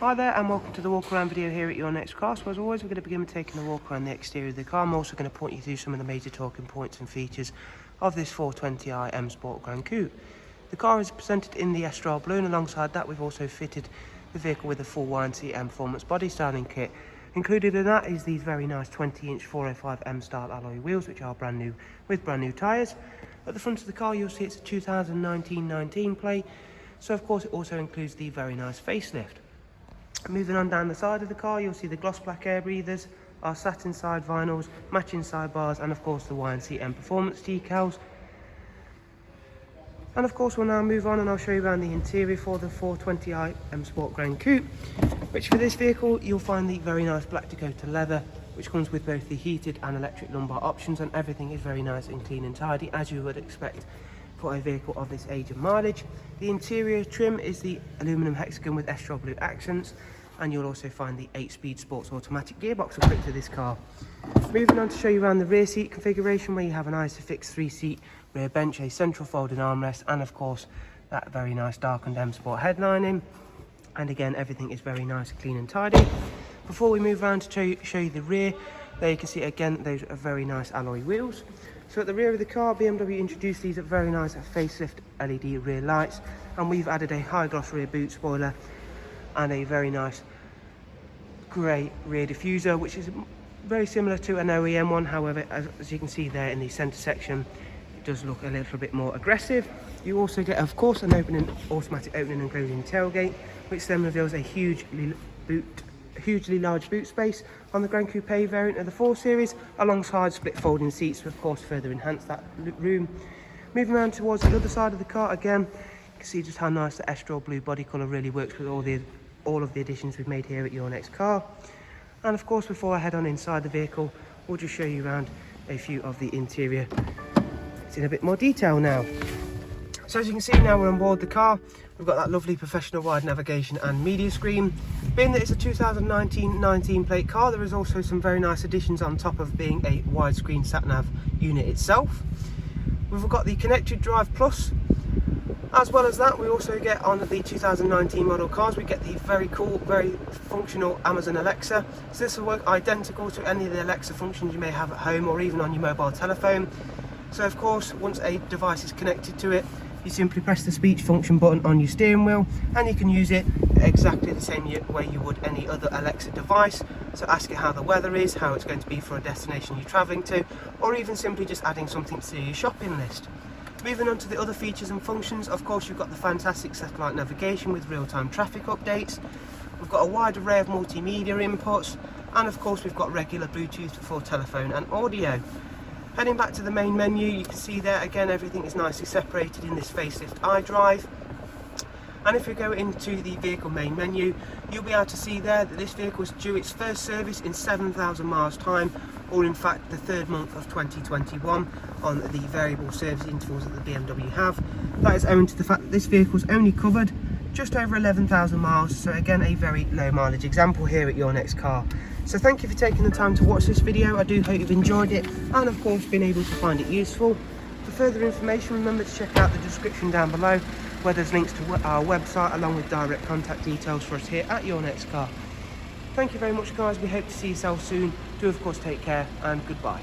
Hi there and welcome to the walk around video here at Your Next Car. So as always, we're going to begin with taking a walk around the exterior of the car. I'm also going to point you through some of the major talking points and features of this 420i M Sport Gran Coupe. The car is presented in the Estral Blue, and alongside that we've also fitted the vehicle with a full YNC Mperformance body styling kit. Included in that is these very nice 20-inch 405 M style alloy wheels, which are brand new with brand new tyres. At the front of the car you'll see it's a 2019 plate, so of course it also includes the very nice facelift. Moving on down the side of the car, you'll see the gloss black air breathers, our satin side vinyls, matching sidebars, and of course the YNC Mperformance decals. And of course we'll now move on and I'll show you around the interior for the 420i M Sport Gran Coupe, which for this vehicle you'll find the very nice black Dakota leather, which comes with both the heated and electric lumbar options, and everything is very nice and clean and tidy, as you would expect for a vehicle of this age and mileage. The interior trim is the aluminum hexagon with Estral Blue accents, and you'll also find the 8-speed sports automatic gearbox equipped to this car. Moving on to show you around the rear seat configuration, where you have an ISOFIX 3-seat rear bench, a central folding armrest, and of course that very nice darkened M Sport headlining. And again, everything is very nice, clean and tidy. Before we move around to show you the rear, there you can see again those are very nice alloy wheels. So at the rear of the car, BMW introduced these very nice facelift LED rear lights, and we've added a high gloss rear boot spoiler and a very nice grey rear diffuser, which is very similar to an OEM one. However, as you can see there in the centre section, it does look a little bit more aggressive. You also get, of course, an automatic opening and closing tailgate, which then reveals a hugely large boot space on the Gran Coupe variant of the 4 Series, alongside split folding seats to of course further enhance that room. Moving around towards the other side of the car, again you can see just how nice the Estral Blue body colour really works with all of the additions we've made here at Your Next Car. And of course, before I head on inside the vehicle, we'll just show you around a few of the interior. It's in a bit more detail now. So as you can see, now we're on board the car. We've got that lovely professional wide navigation and media screen. Being that it's a 2019 plate car, there is also some very nice additions on top of being a widescreen sat-nav unit itself. We've got the Connected Drive Plus. As well as that, we also get on the 2019 model cars, we get the very cool, very functional Amazon Alexa. So this will work identical to any of the Alexa functions you may have at home or even on your mobile telephone. So of course, once a device is connected to it, you simply press the speech function button on your steering wheel, and you can use it exactly the same way you would any other Alexa device. So ask it how the weather is, how it's going to be for a destination you're travelling to, or even simply just adding something to your shopping list. Moving on to the other features and functions, of course you've got the fantastic satellite navigation with real-time traffic updates. We've got a wide array of multimedia inputs, and of course we've got regular Bluetooth for telephone and audio. Heading back to the main menu, you can see there again everything is nicely separated in this facelift iDrive. And if we go into the vehicle main menu, you'll be able to see there that this vehicle is due its first service in 7,000 miles time, or in fact the 3rd month of 2021 on the variable service intervals that the BMW have. That is owing to the fact that this vehicle is only covered just over 11,000 miles, so again a very low mileage example here at Your Next Car. So thank you for taking the time to watch this video. I do hope you've enjoyed it and of course been able to find it useful. For further information, remember to check out the description down below, where there's links to our website along with direct contact details for us here at Your Next Car. Thank you very much guys, we hope to see yourself soon. Do of course take care and goodbye.